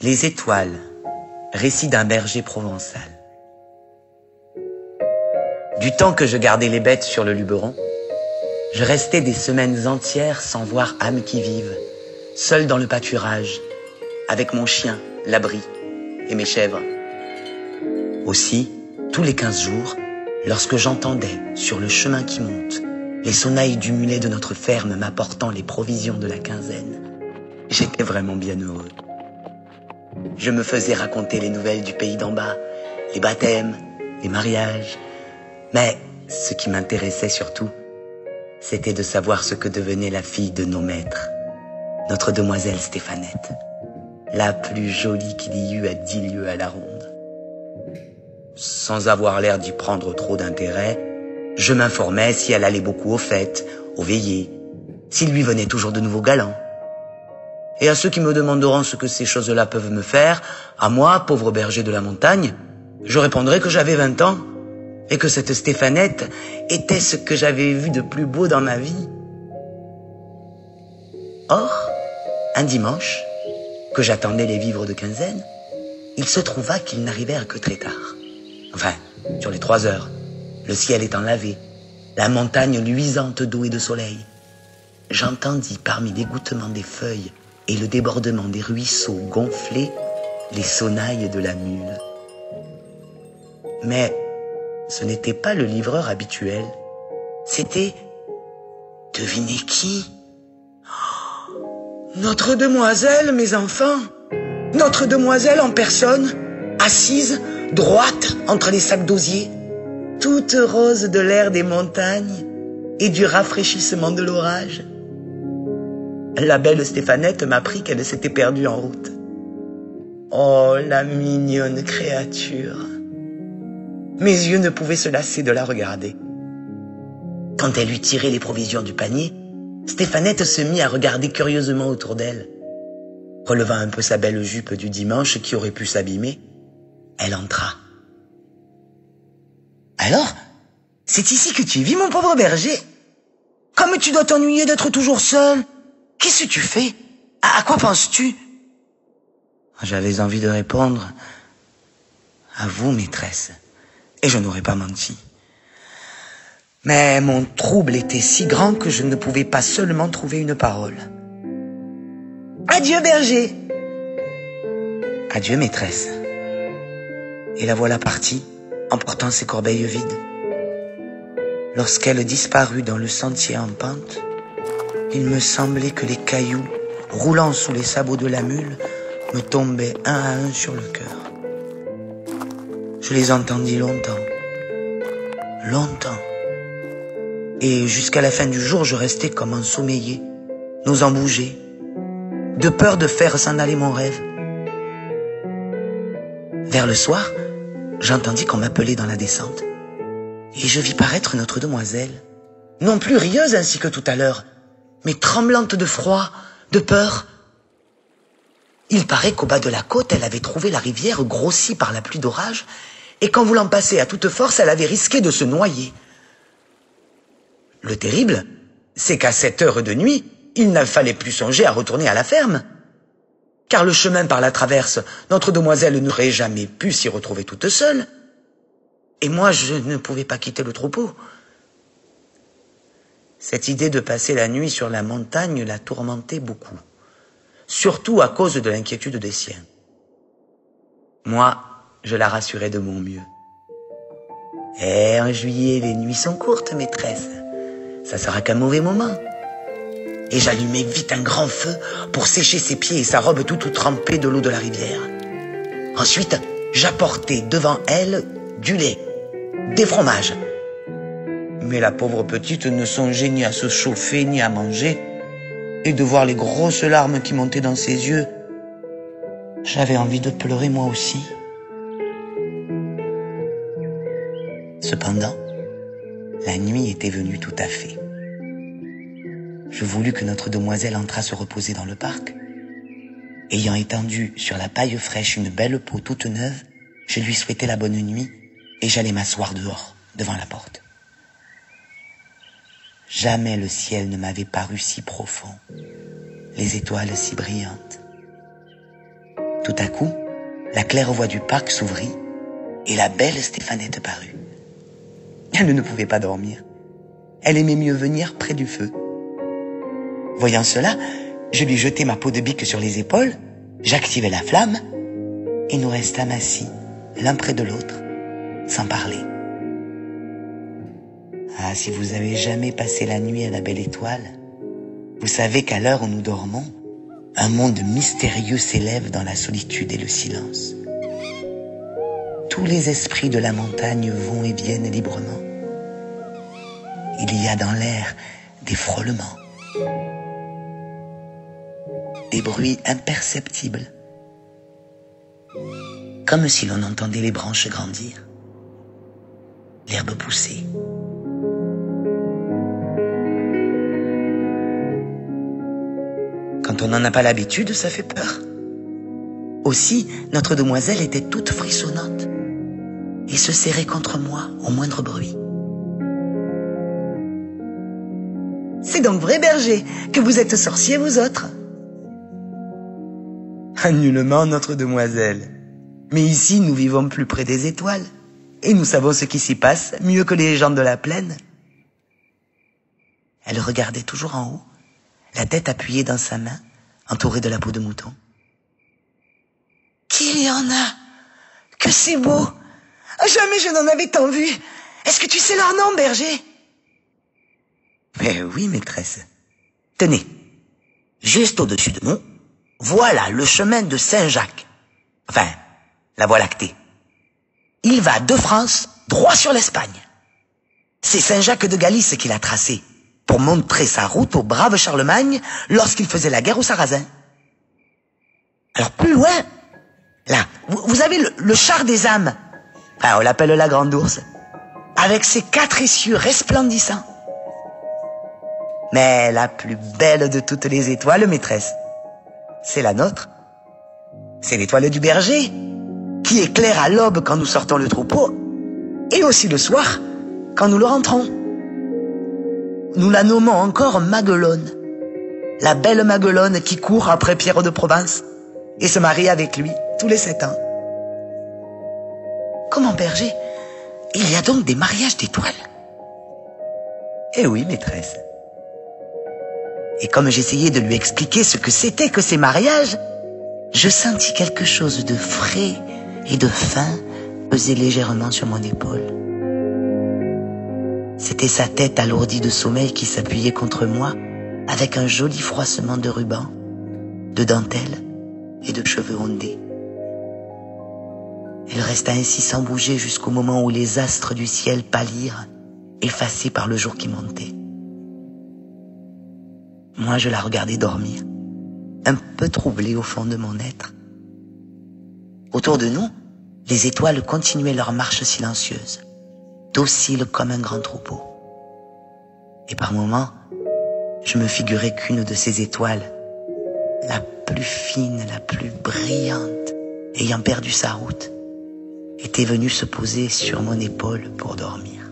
Les étoiles, récit d'un berger provençal. Du temps que je gardais les bêtes sur le Luberon, je restais des semaines entières sans voir âme qui vive, seul dans le pâturage, avec mon chien, l'abri, et mes chèvres. Aussi, tous les 15 jours, lorsque j'entendais, sur le chemin qui monte, les sonnailles du mulet de notre ferme m'apportant les provisions de la quinzaine, j'étais vraiment bien heureux. Je me faisais raconter les nouvelles du pays d'en bas, les baptêmes, les mariages. Mais ce qui m'intéressait surtout, c'était de savoir ce que devenait la fille de nos maîtres, notre demoiselle Stéphanette, la plus jolie qu'il y eût à 10 lieues à la ronde. Sans avoir l'air d'y prendre trop d'intérêt, je m'informais si elle allait beaucoup aux fêtes, aux veillées, s'il lui venait toujours de nouveaux galants. Et à ceux qui me demanderont ce que ces choses-là peuvent me faire, à moi, pauvre berger de la montagne, je répondrai que j'avais 20 ans et que cette Stéphanette était ce que j'avais vu de plus beau dans ma vie. Or, un dimanche, que j'attendais les vivres de quinzaine, il se trouva qu'ils n'arrivèrent que très tard. Enfin, sur les 3 heures, le ciel étant lavé, la montagne luisante d'eau et de soleil. J'entendis parmi l'égouttement des feuilles et le débordement des ruisseaux gonflés les sonnailles de la mule. Mais ce n'était pas le livreur habituel. C'était, devinez qui? Notre demoiselle, mes enfants. Notre demoiselle en personne, assise, droite entre les sacs d'osier, toute rose de l'air des montagnes et du rafraîchissement de l'orage. La belle Stéphanette m'apprit qu'elle s'était perdue en route. Oh, la mignonne créature! Mes yeux ne pouvaient se lasser de la regarder. Quand elle eut tiré les provisions du panier, Stéphanette se mit à regarder curieusement autour d'elle. Relevant un peu sa belle jupe du dimanche qui aurait pu s'abîmer, elle entra. « Alors, c'est ici que tu vis, mon pauvre berger? Comme tu dois t'ennuyer d'être toujours seul. Qu'est-ce que tu fais? À quoi penses-tu » J'avais envie de répondre « À vous, maîtresse. » Et je n'aurais pas menti. Mais mon trouble était si grand que je ne pouvais pas seulement trouver une parole. « Adieu, berger !»« Adieu, maîtresse. » Et la voilà partie, emportant ses corbeilles vides. Lorsqu'elle disparut dans le sentier en pente, il me semblait que les cailloux, roulant sous les sabots de la mule, me tombaient un à un sur le cœur. Je les entendis longtemps. Et jusqu'à la fin du jour, je restais comme ensommeillé, n'osant bouger, de peur de faire s'en aller mon rêve. Vers le soir, j'entendis qu'on m'appelait dans la descente, et je vis paraître notre demoiselle, non plus rieuse ainsi que tout à l'heure, mais tremblante de froid, de peur. Il paraît qu'au bas de la côte, elle avait trouvé la rivière grossie par la pluie d'orage, et qu'en voulant passer à toute force, elle avait risqué de se noyer. Le terrible, c'est qu'à cette heure de nuit, il ne fallait plus songer à retourner à la ferme. Car le chemin par la traverse, notre demoiselle n'aurait jamais pu s'y retrouver toute seule. Et moi, je ne pouvais pas quitter le troupeau. Cette idée de passer la nuit sur la montagne la tourmentait beaucoup, surtout à cause de l'inquiétude des siens. Moi, je la rassurais de mon mieux. « Eh, en juillet, les nuits sont courtes, maîtresse. Ça sera qu'un mauvais moment. » Et j'allumai vite un grand feu pour sécher ses pieds et sa robe tout trempée de l'eau de la rivière. Ensuite, j'apportai devant elle du lait, des fromages. Mais la pauvre petite ne songeait ni à se chauffer ni à manger, et de voir les grosses larmes qui montaient dans ses yeux, j'avais envie de pleurer moi aussi. Cependant, la nuit était venue tout à fait. Je voulus que notre demoiselle entrât se reposer dans le parc. Ayant étendu sur la paille fraîche une belle peau toute neuve, je lui souhaitai la bonne nuit et j'allai m'asseoir dehors, devant la porte. Jamais le ciel ne m'avait paru si profond, les étoiles si brillantes. Tout à coup, la claire-voie du parc s'ouvrit et la belle Stéphanette parut. Elle ne pouvait pas dormir. Elle aimait mieux venir près du feu. Voyant cela, je lui jetai ma peau de bique sur les épaules, j'activai la flamme et nous restâmes assis, l'un près de l'autre, sans parler. Ah, si vous avez jamais passé la nuit à la belle étoile, vous savez qu'à l'heure où nous dormons, un monde mystérieux s'élève dans la solitude et le silence. Tous les esprits de la montagne vont et viennent librement. Il y a dans l'air des frôlements, des bruits imperceptibles, comme si l'on entendait les branches grandir, l'herbe pousser. Quand on n'en a pas l'habitude, ça fait peur. Aussi, notre demoiselle était toute frissonnante et se serrait contre moi au moindre bruit. C'est donc vrai, berger, que vous êtes sorciers, vous autres? Nullement, notre demoiselle. Mais ici, nous vivons plus près des étoiles, et nous savons ce qui s'y passe mieux que les gens de la plaine. Elle regardait toujours en haut, la tête appuyée dans sa main, entourée de la peau de mouton. Qu'il y en a! Que c'est beau! Jamais je n'en avais tant vu! Est-ce que tu sais leur nom, berger? Mais oui, maîtresse. Tenez, juste au-dessus de nous, voilà le chemin de Saint-Jacques. Enfin, la Voie lactée. Il va de France droit sur l'Espagne. C'est Saint-Jacques de Galice qui l'a tracé pour montrer sa route au brave Charlemagne lorsqu'il faisait la guerre aux Sarrasins. Alors plus loin, là, vous avez le char des âmes. Enfin, on l'appelle la Grande Ourse. Avec ses 4 essieux resplendissants. Mais la plus belle de toutes les étoiles, maîtresse, c'est la nôtre. C'est l'étoile du berger, qui éclaire à l'aube quand nous sortons le troupeau, et aussi le soir, quand nous le rentrons. Nous la nommons encore Maguelonne, la belle Maguelonne qui court après Pierre de Provence, et se marie avec lui tous les 7 ans. Comment, berger? Il y a donc des mariages d'étoiles? Eh oui, maîtresse. Et comme j'essayais de lui expliquer ce que c'était que ces mariages, je sentis quelque chose de frais et de fin peser légèrement sur mon épaule. C'était sa tête alourdie de sommeil qui s'appuyait contre moi avec un joli froissement de ruban, de dentelle et de cheveux ondés. Elle resta ainsi sans bouger jusqu'au moment où les astres du ciel pâlirent, effacés par le jour qui montait. Moi, je la regardais dormir, un peu troublée au fond de mon être. Autour de nous, les étoiles continuaient leur marche silencieuse, dociles comme un grand troupeau. Et par moments, je me figurais qu'une de ces étoiles, la plus fine, la plus brillante, ayant perdu sa route, était venue se poser sur mon épaule pour dormir.